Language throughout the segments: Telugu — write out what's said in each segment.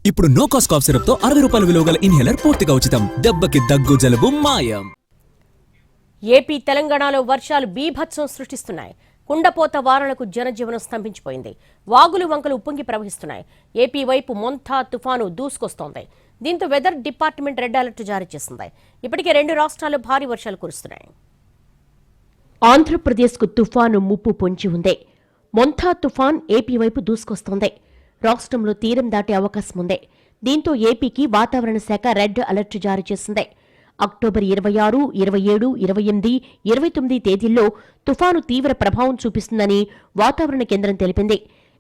ఇప్పుడు నో కాస్ట్ కాఫ్ సిరప్ తో 60 రూపాయల విలువ గల ఇన్హేలర్ పూర్తిగా ఉచితం. దెబ్బకి దగ్గు జలుబు మాయం. ఏపీ తెలంగాణలో వర్షాలు బీభత్సం సృష్టిస్తున్నాయి. కుండపోత వారణకు జనజీవనం స్తంభించిపోయింది. వాగులు వంకలు ఉప్పొంగి ప్రవహిస్తున్నాయి. ఏపీ వైపు మొంతా తుఫాను దూసుకొస్తోంది. దీంతో వెదర్ డిపార్ట్మెంట్ రెడ్ అలర్ట్ జారీ చేసింది. ఇప్పటికే 2 రాష్ట్రాల్లో భారీ వర్షాలు కురుస్తున్నాయి. ఆంధ్రప్రదేశ్కు తుఫాను ముప్పు పొంచి ఉంది. మొంతా తుఫాన్ ఏపీ వైపు దూసుకొస్తోంది. రాష్ట్రంలో తీరం దాటే అవకాశం ఉంది. దీంతో ఏపీకి వాతావరణ శాఖ రెడ్ అలర్ట్ జారీ చేసింది. అక్టోబర్ 26, 27, 28, 29 తేదీల్లో తుఫాను తీవ్ర ప్రభావం చూపిస్తుందని వాతావరణ కేంద్రం తెలిపింది.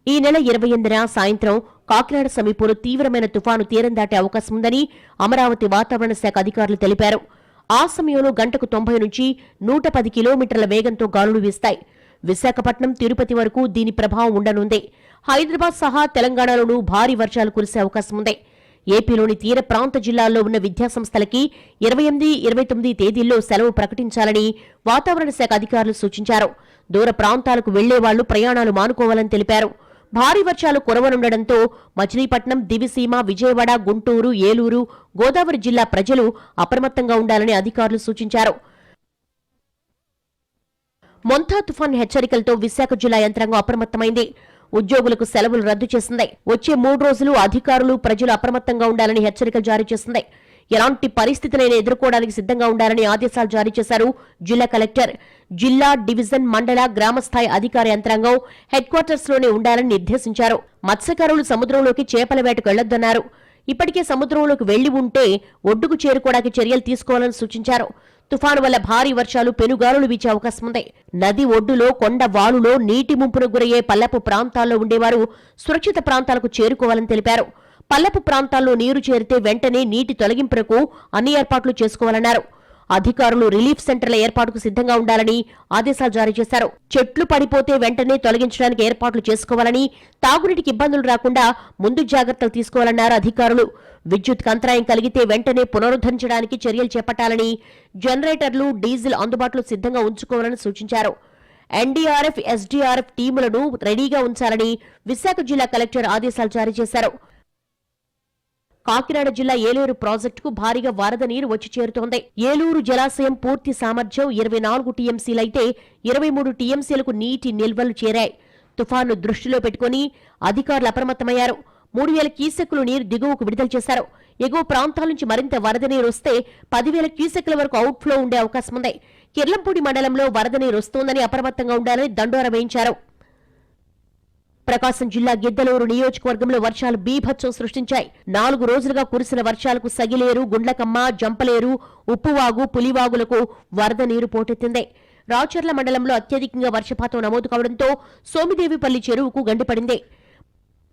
ఈ నెల 28న సాయంత్రం కాకినాడ సమీపంలో తీవ్రమైన తుఫాను తీరం దాటే అవకాశం ఉందని అమరావతి వాతావరణ శాఖ అధికారులు తెలిపారు. ఆ సమయంలో గంటకు 90 నుంచి 110 కిలోమీటర్ల వేగంతో గాలులు వీస్తాయి. విశాఖపట్నం, తిరుపతి వరకు దీని ప్రభావం ఉండనుంది. హైదరాబాద్ సహా తెలంగాణలోనూ భారీ వర్షాలు కురిసే అవకాశం ఉంది. ఏపీలోని తీర ప్రాంత జిల్లాల్లో ఉన్న విద్యాసంస్థలకి 28, 29 తేదీల్లో సెలవు ప్రకటించాలని వాతావరణ శాఖ అధికారులు సూచించారు. దూర ప్రాంతాలకు వెళ్లేవాళ్లు ప్రయాణాలు మానుకోవాలని తెలిపారు. భారీ వర్షాలు కురవనుండటంతో మచిలీపట్నం, దివిసీమ, విజయవాడ, గుంటూరు, ఏలూరు, గోదావరి జిల్లా ప్రజలు అప్రమత్తంగా ఉండాలని అధికారులు సూచించారు. మొంతా తుఫాన్ హెచ్చరికలతో విశాఖ జిల్లా యంత్రాంగం అప్రమత్తమైంది. ఉద్యోగులకు సెలవులు రద్దు చేసింది. వచ్చే 3 రోజులు అధికారులు, ప్రజలు అప్రమత్తంగా ఉండాలని హెచ్చరికలు జారీ చేసింది. ఎలాంటి పరిస్థితులైనా ఎదుర్కోవడానికి సిద్ధంగా ఉండాలని ఆదేశాలు జారీ చేశారు జిల్లా కలెక్టర్. జిల్లా, డివిజన్, మండల, గ్రామస్థాయి అధికార యంత్రాంగం హెడ్ క్వార్టర్స్ లోనే ఉండాలని నిర్దేశించారు. మత్స్యకారులు సముద్రంలోకి చేపల వేటకు వెళ్లొద్దన్నారు. ఇప్పటికే సముద్రంలోకి వెళ్లి ఉంటే ఒడ్డుకు చేరుకోవడానికి చర్యలు తీసుకోవాలని సూచించారు. తుఫాను వల్ల భారీ వర్షాలు, పెనుగాలులు వీచే అవకాశం ఉంది. నది ఒడ్డులో, కొండ వాలులో నీటి ముంపును గురయ్యే పల్లపు ప్రాంతాల్లో ఉండేవారు సురక్షిత ప్రాంతాలకు చేరుకోవాలని తెలిపారు. పల్లపు ప్రాంతాల్లో నీరు చేరితే వెంటనే నీటి తొలగింపునకు అన్ని ఏర్పాట్లు చేసుకోవాలన్నారు. అధికారులు రిలీఫ్ సెంటర్ల ఏర్పాటుకు సిద్ధంగా ఉండాలని ఆదేశాలు జారీ చేశారు. చెట్లు పడిపోతే వెంటనే తొలగించడానికి ఏర్పాట్లు చేసుకోవాలని, తాగునీటికి ఇబ్బందులు రాకుండా ముందు జాగ్రత్తలు తీసుకోవాలన్నారు అధికారులు. విద్యుత్ అంతరాయం కలిగితే వెంటనే పునరుద్ధరించడానికి చర్యలు చేపట్టాలని, జనరేటర్లు, డీజిల్ అందుబాటులో సిద్ధంగా ఉంచుకోవాలని సూచించారు. ఎన్డీఆర్ఎఫ్, ఎస్డీఆర్ఎఫ్ టీములను రెడీగా ఉంచాలని విశాఖ జిల్లా కలెక్టర్ ఆదేశాలు జారీ చేశారు. కాకినాడ జిల్లా ఏలూరు ప్రాజెక్టుకు భారీగా వరద నీరు వచ్చి చేరుతోంది. ఏలూరు జలాశయం పూర్తి సామర్థ్యం 24 టీఎంసీలైతే 23 టీఎంసీలకు నీటి నిల్వలు చేరాయి. తుఫాను దృష్టిలో పెట్టుకుని అధికారులు అప్రమత్తమయ్యారు. 3000 క్యూసెక్కులు నీరు దిగువకు విడుదల చేశారు. ఎగువ ప్రాంతాల నుంచి మరింత వరద నీరు వస్తే 10,000 క్యూసెక్కుల వరకు అవుట్ఫ్లో ఉండే అవకాశం ఉంది. కిర్లంపూడి మండలంలో వరద నీరు వస్తోందని అప్రమత్తంగా ఉండాలని దండోర వేయించారు. ప్రకాశం జిల్లా గిద్దలూరు నియోజకవర్గంలో వర్షాలు బీభత్సం సృష్టించాయి. 4 రోజులుగా కురిసిన వర్షాలకు సగిలేరు, గుండ్లకమ్మ, జంపలేరు, ఉప్పువాగు, పులివాగులకు వరద నీరు పోటెత్తింది. రాచర్ల మండలంలో అత్యధికంగా వర్షపాతం నమోదు కావడంతో సోమిదేవిపల్లి చెరువుకు గండిపడింది.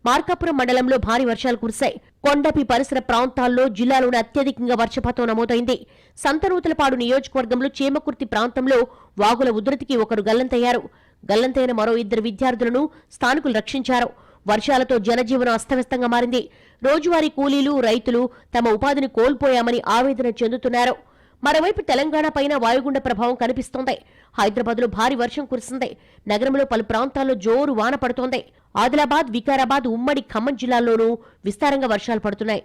మార్కాపురం మండలంలో భారీ వర్షాలు కురిశాయి. కొండపి పరిసర ప్రాంతాల్లో జిల్లాలోని అత్యధికంగా వర్షపాతం నమోదైంది. సంతనూతలపాడు నియోజకవర్గంలో చేమకుర్తి ప్రాంతంలో వాగుల ఉధృతికి ఒకరు గల్లంతయ్యారు. గల్లంతైన మరో 2 విద్యార్థులను స్థానికులు రక్షించారు. వర్షాలతో జనజీవనం అస్తవ్యస్తంగా మారింది. రోజువారీ కూలీలు, రైతులు తమ ఉపాధిని కోల్పోయామని ఆవేదన చెందుతున్నారు. మరోవైపు తెలంగాణ పైన వాయుగుండ ప్రభావం కనిపిస్తోంది. హైదరాబాద్లో భారీ వర్షం కురిసింది. నగరంలో పలు ప్రాంతాల్లో జోరు వాన పడుతోంది. ఆదిలాబాద్, వికారాబాద్, ఉమ్మడి ఖమ్మం జిల్లాల్లోనూ విస్తారంగా వర్షాలు పడుతున్నాయి.